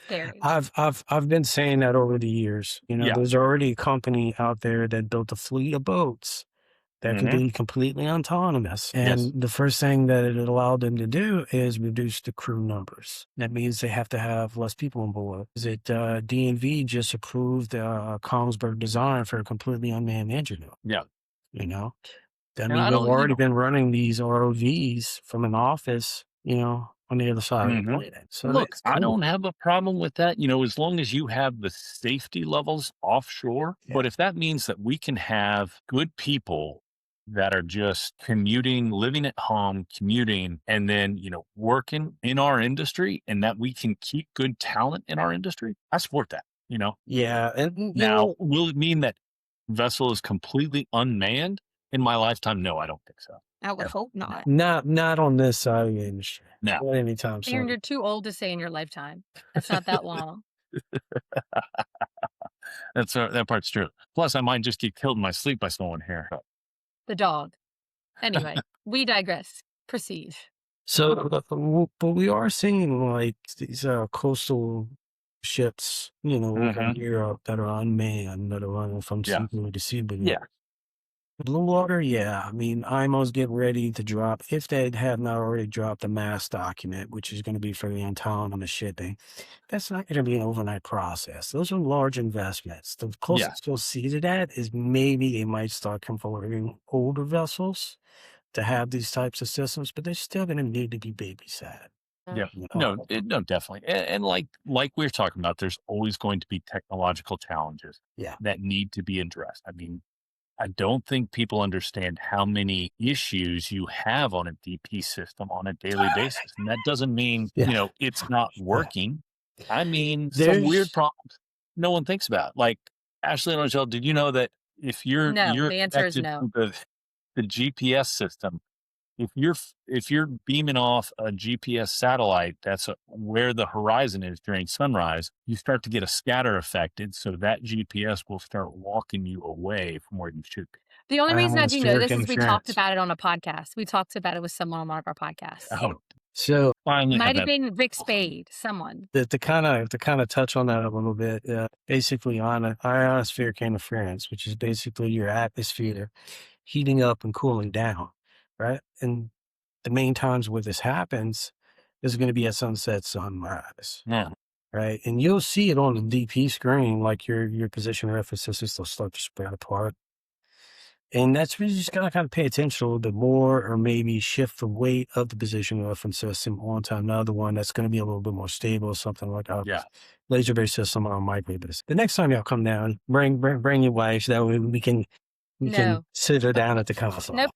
S2: Scary.
S4: I've been saying that over the years.
S5: Yeah.
S4: There's already a company out there that built a fleet of boats that can
S5: Mhm.
S4: be completely autonomous.
S5: Yes.
S4: And the first thing that it allowed them to do is reduce the crew numbers. That means they have to have less people on board. Is it DNV just approved Kongsberg design for a completely unmanned engine?
S5: Yeah.
S4: That
S5: And
S4: means
S5: I
S4: they've
S5: don't,
S4: already been running these ROVs from an office, on the other side of the
S5: Mhm.
S4: planet. So
S5: Look,
S4: that's
S5: I
S4: cool.
S5: don't have a problem with that, as long as you have the safety levels offshore.
S4: Yeah.
S5: But if that means that we can have good people that are just commuting, living at home, commuting, and then, working in our industry, and that we can keep good talent in our industry, I support that,
S4: Yeah, and
S5: Now, will it mean that vessel is completely unmanned in my lifetime? No, I don't think so.
S3: I would hope not.
S4: not on this side of the industry.
S5: No.
S4: Not anytime
S2: Aaron,
S4: soon.
S2: you're too old to say in your lifetime. That's not that long.
S5: That part's true. Plus, I might just get killed in my sleep by someone here.
S2: The dog. Anyway, we digress. Proceed.
S4: So, but we are seeing like these coastal ships, over in Europe that are unmanned, that are running from
S5: Yeah.
S4: seaboard to seaboard.
S5: Yeah.
S4: Blue water, yeah. I mean, IMO's getting ready to drop, if they have not already dropped the mass document, which is going to be for the autonomous shipping. That's not going to be an overnight process. Those are large investments. The closest you'll see to that is maybe they might start converting older vessels to have these types of systems, but they're still going to need to be babysat.
S5: Yeah. No, definitely. And like we're talking about, there's always going to be technological challenges
S4: Yeah.
S5: that need to be addressed. I mean, I don't think people understand how many issues you have on a DP system on a daily basis. And that doesn't mean,
S4: Yeah.
S5: it's not working. I mean, some
S4: There's-
S5: weird problems no one thinks about. Like, Ashley and Angelle, did you know that if you're
S2: No, the answer is
S5: connected
S2: no.
S5: to the GPS system, if you're beaming off a GPS satellite, that's where the horizon is during sunrise, you start to get a scatter effect, and so that GPS will start walking you away from where you should be.
S2: The only reason I do know this is we talked
S4: interference.
S2: about it on a podcast. We talked about it with someone on one of our podcasts.
S5: Oh,
S4: So
S5: Finally have
S2: Might have
S5: that.
S2: been Rick Spade, someone.
S4: to kind of touch on that a little bit, basically on ionospheric interference, which is basically your atmosphere heating up and cooling down, right? And the main times where this happens is going to be at sunset, sunrise,
S5: Yeah.
S4: right? And you'll see it on the DP screen, like your position references will start to spread apart. And that's where you just gotta kind of pay attention a little bit more, or maybe shift the weight of the position reference system onto another one that's going to be a little bit more stable, or something like a
S5: Yeah.
S4: laser-based system or a microwave-based. The next time y'all come down, bring your wife. That way we can
S2: No.
S4: sit her down at the console.
S2: Nope.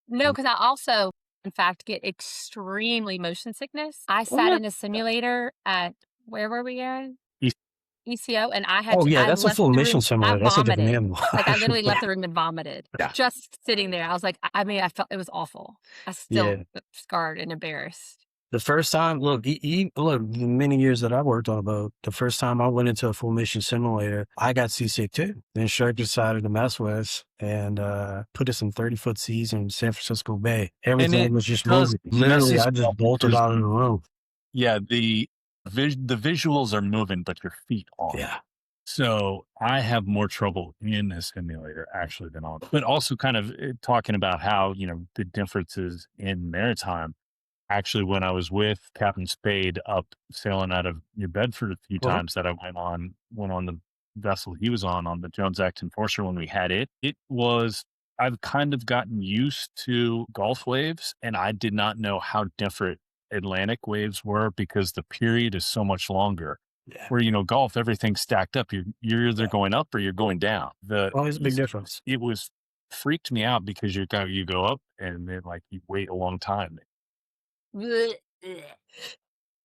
S2: No, because I also, in fact, get extremely motion sickness. I
S4: Oh,
S2: sat
S4: yeah.
S2: in a simulator at, where were we at?
S5: East-
S2: ECO, and I
S4: Oh, yeah,
S2: I
S4: that's a
S2: left
S4: full
S2: the
S4: mission
S2: room. I
S4: simulator. That's a different
S2: vomited.
S4: animal.
S2: Like, I literally left the room and vomited.
S5: Yeah.
S2: Just sitting there. I was like, I mean, I felt it was awful. I still scarred and embarrassed.
S4: The first time, look, look, the many years that I worked on a boat, the first time I went into a full mission simulator, I got seasick too. The instructor decided to mess with us and put us in 30-foot seas in San Francisco Bay. Everything was just moving. Literally, I just bolted out of the room.
S5: Yeah, the visuals are moving, but your feet aren't.
S4: Yeah.
S5: So I have more trouble in a simulator actually than on, but also kind of talking about how, the differences in maritime. Actually, when I was with Captain Spade up sailing out of New Bedford a few times that I went on the vessel he was on the Jones Act Enforcer when we had it was, I've kind of gotten used to Gulf waves, and I did not know how different Atlantic waves were because the period is so much longer.
S4: Yeah.
S5: Where, Gulf, everything's stacked up. You're either going up or you're going down.
S4: Always a big difference.
S5: It was freaked me out because you go up and then you wait a long time.
S4: It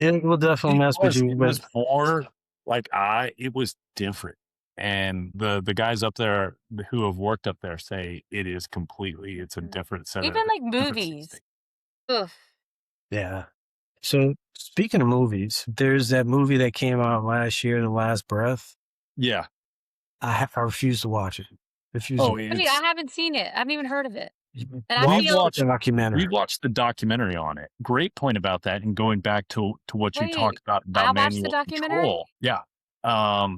S4: will definitely mess with you.
S5: It was more it was different. And the guys up there who have worked up there say it's a different set
S2: Even
S5: of
S2: like movies. Ugh.
S4: Yeah. So speaking of movies, there's that movie that came out last year, The Last Breath.
S5: Yeah.
S4: I refuse to watch it.
S2: Really, I haven't seen it. I haven't even heard of it. And
S5: we watched
S2: the
S5: documentary on it. Great point about that. And going back to what you talked about
S2: I watched
S5: manual
S2: the documentary?
S5: control. Yeah.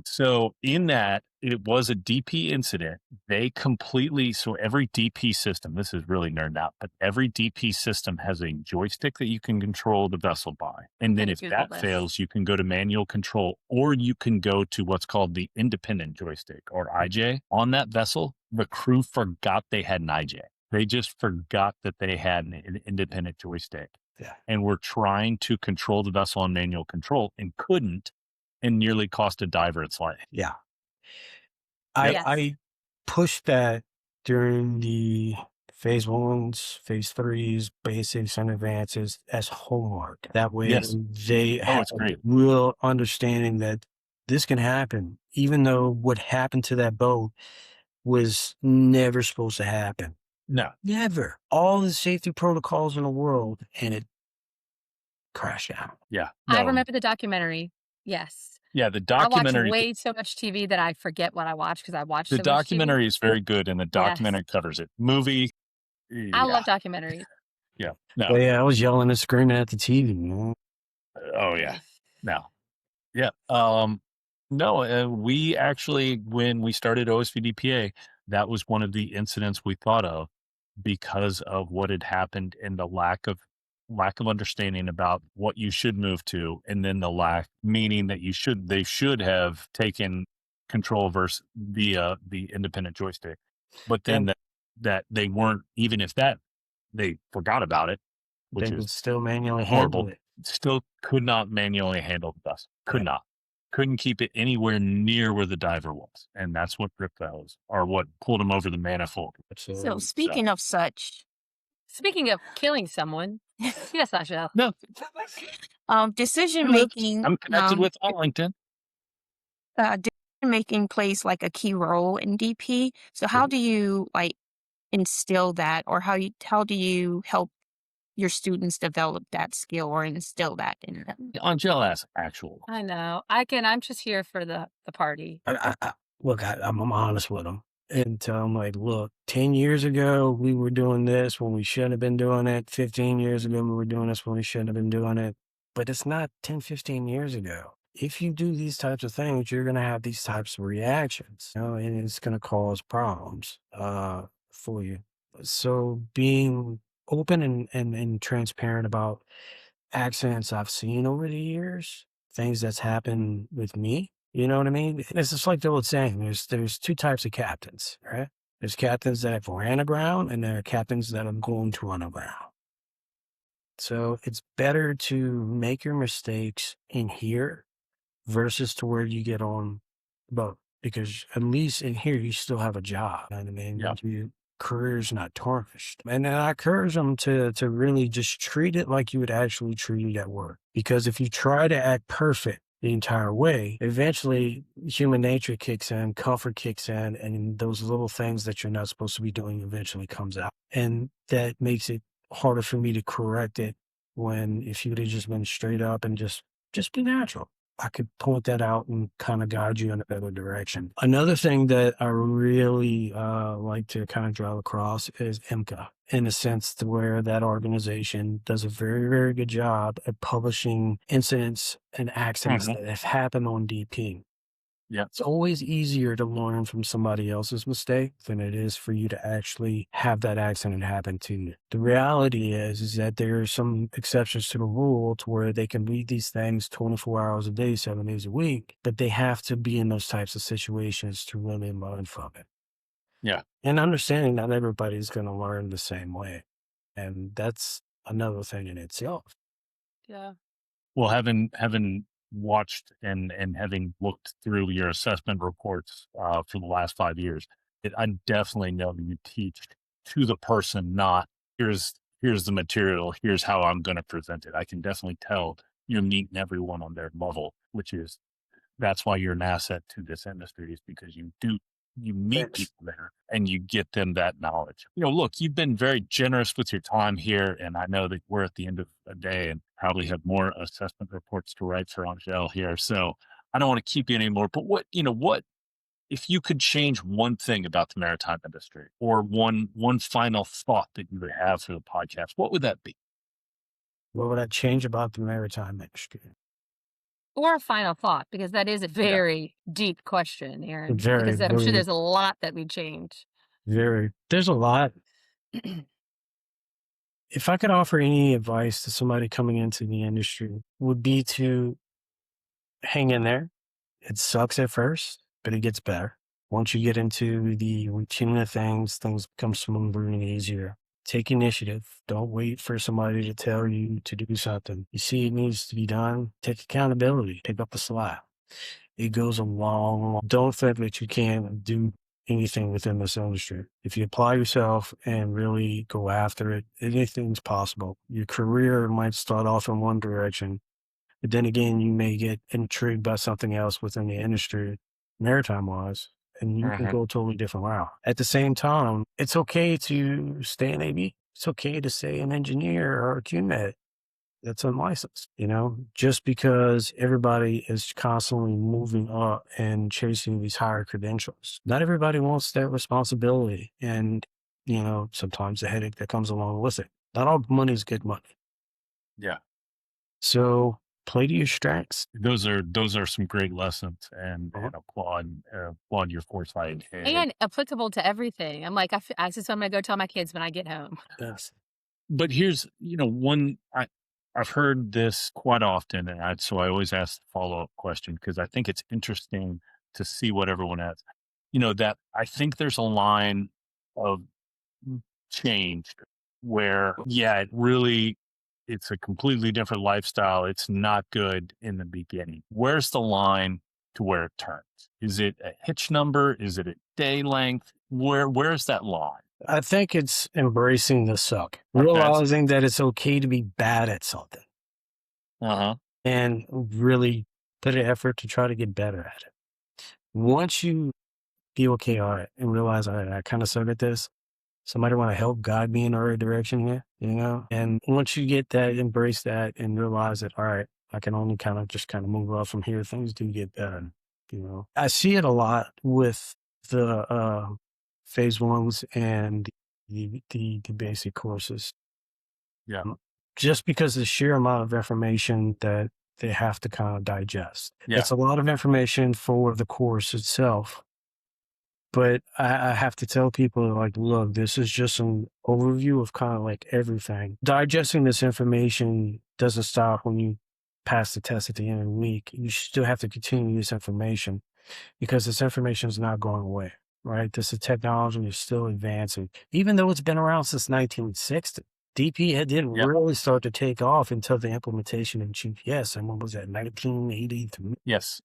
S5: So in that, it was a DP incident. They so every DP system, this is really nerd out, but every DP system has a joystick that you can control the vessel by. And then if that fails, you can go to manual control, or you can go to what's called the independent joystick, or IJ. On that vessel, the crew forgot they had an IJ. They just forgot that they had an independent joystick.
S4: Yeah.
S5: And were trying to control the vessel on manual control and couldn't, and nearly cost a diver its life.
S4: Yeah.
S2: Yes.
S4: I pushed that during the phase 1s, phase 3s, basics, and advances as homework. That way they have a real understanding that this can happen, even though what happened to that boat was never supposed to happen.
S5: No.
S4: Never. All the safety protocols in the world, and it crashed out.
S5: Yeah.
S2: I remember the documentary. Yes.
S5: Yeah, the documentary.
S2: I watch way so much TV that I forget what I watch because I watch
S5: the documentary is very good, and the documentary covers it. Movie.
S2: I love documentaries.
S5: Yeah. No.
S4: But yeah, I was yelling and screaming at the TV.
S5: Oh yeah. No. Yeah. No. We actually, when we started OSVDPA, that was one of the incidents we thought of because of what had happened and the lack of understanding about what you should move to, and then the meaning that they should have taken control versus the independent joystick, but then that they weren't, even if that they forgot about it, which is
S4: still manually
S5: horrible.
S4: handle it.
S5: Still could not manually handle the vessel. Couldn't keep it anywhere near where the diver was, and that's what ripped those, or what pulled him over the manifold.
S3: So speaking of such,
S2: speaking of killing someone, yes, Angelle.
S5: No.
S3: Decision making.
S5: I'm connected with on LinkedIn.
S3: Decision making plays like a key role in DP. So how do you instill that, or how do you help your students develop that skill or instill that in them?
S5: Angelle asks actual.
S2: I know. I'm just here for the party.
S4: Look, I'm honest with them. and tell them like, look, 10 years ago, we were doing this when we shouldn't have been doing it. 15 years ago, we were doing this when we shouldn't have been doing it. But it's not 10, 15 years ago. If you do these types of things, you're going to have these types of reactions, and it's going to cause problems for you. So being open and transparent about accidents I've seen over the years, things that's happened with me, you know what I mean? It's just like the old saying, there's two types of captains, right? There's captains that have ran aground, and there are captains that are going to run aground. So it's better to make your mistakes in here versus to where you get on boat, because at least in here you still have a job. You know what I mean?
S5: Yeah.
S4: Your career's not tarnished. And then I encourage them to really just treat it like you would actually treat it at work. Because if you try to act perfect the entire way, eventually human nature kicks in, comfort kicks in, and those little things that you're not supposed to be doing eventually comes out. And that makes it harder for me to correct it, when if you'd have just been straight up and just be natural, I could point that out and kind of guide you in a better direction. Another thing that I really like to kind of drive across is IMCA, in a sense to where that organization does a very, very good job at publishing incidents and accidents that have happened on DP.
S5: Yeah.
S4: It's always easier to learn from somebody else's mistake than it is for you to actually have that accident happen to you. The reality is that there are some exceptions to the rule to where they can read these things 24 hours a day, 7 days a week, but they have to be in those types of situations to really learn from it.
S5: Yeah.
S4: And understanding not everybody's going to learn the same way. And that's another thing in itself.
S2: Yeah.
S5: Well, having watched and having looked through your assessment reports for the last 5 years, I definitely know that you teach to the person, not here's the material, here's how I'm going to present it. I can definitely tell you're meeting everyone on their level, that's why you're an asset to this industry, is because you meet
S4: Thanks.
S5: people there and you get them that knowledge. Look, you've been very generous with your time here, and I know that we're at the end of the day and probably have more assessment reports to write for Angelle here. So I don't want to keep you anymore, but what if you could change one thing about the maritime industry, or one final thought that you would have for the podcast, what would that be?
S4: What would I change about the maritime industry?
S2: Or a final thought, because that is a very deep question, Aaron.
S4: Very,
S2: Because I'm sure
S4: very,
S2: there's a lot that we change.
S4: very, there's a lot. If I could offer any advice to somebody coming into the industry, would be to hang in there. It sucks at first, but it gets better. Once you get into the routine of things become smoother and easier. Take initiative. Don't wait for somebody to tell you to do something. You see it needs to be done. Take accountability. Pick up the slack. It goes a long. Don't think that you can't do anything within this industry. If you apply yourself and really go after it, anything's possible. Your career might start off in one direction, but then again, you may get intrigued by something else within the industry, maritime-wise, and you can go a totally different route. At the same time, it's okay to stay an AV. It's okay to stay an engineer or a QMed that's unlicensed, just because everybody is constantly moving up and chasing these higher credentials. Not everybody wants that responsibility and, sometimes the headache that comes along with it. Not all money is good money.
S5: Yeah.
S2: So
S4: play to your strengths.
S5: Those are some great lessons, and applaud your foresight
S2: and applicable to everything. I'm like, I just I'm gonna go tell my kids when I get home.
S4: Yes.
S5: But here's, I've heard this quite often, and so I always ask the follow-up question, because I think it's interesting to see what everyone has. That I think there's a line of change where, it's a completely different lifestyle. It's not good in the beginning. Where's the line to where it turns? Is it a hitch number? Is it a day length? Where's that line?
S4: I think it's embracing the suck,
S5: Okay.
S4: realizing that it's okay to be bad at something, and really put an effort to try to get better at it. Once you be okay, all right, and realize, all right, I kind of suck at this. Somebody want to help guide me in the right direction here, And once you get that, embrace that, and realize that, all right, I can only kind of move up from here. Things do get better, I see it a lot with the phase ones and the basic courses.
S5: Yeah.
S4: Just because of the sheer amount of information that they have to kind of digest.
S5: Yeah.
S4: It's a lot of information for the course itself. But I have to tell people, like, look, this is just an overview of kind of like everything. Digesting this information doesn't stop when you pass the test at the end of the week. You still have to continue this information because this information is not going away, right? This is technology is still advancing. Even though it's been around since 1960, DP didn't really start to take off until the implementation of GPS. And what was that, 1983?
S5: Yes.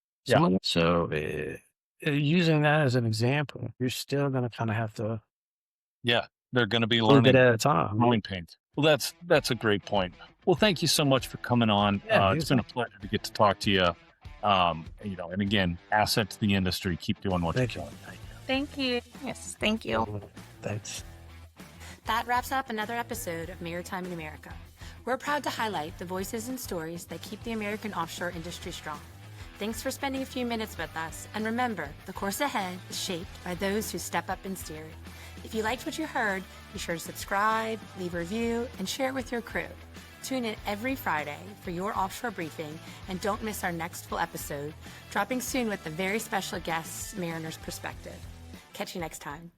S4: So using that as an example, you're still going to kind of have to
S5: they're going to be
S4: a little bit
S5: learning
S4: at a time.
S5: growing pains. Well, that's a great point. Well, thank you so much for coming on. It's been a pleasure to get to talk to you. And again, asset to the industry. Keep doing what you're doing.
S2: Thank you.
S3: Yes, thank you.
S4: Thanks.
S6: That wraps up another episode of Maritime in America. We're proud to highlight the voices and stories that keep the American offshore industry strong. Thanks for spending a few minutes with us, and remember, the course ahead is shaped by those who step up and steer it. If you liked what you heard, be sure to subscribe, leave a review, and share it with your crew. Tune in every Friday for your offshore briefing, and don't miss our next full episode, dropping soon with a very special guest, Mariner's Perspective. Catch you next time.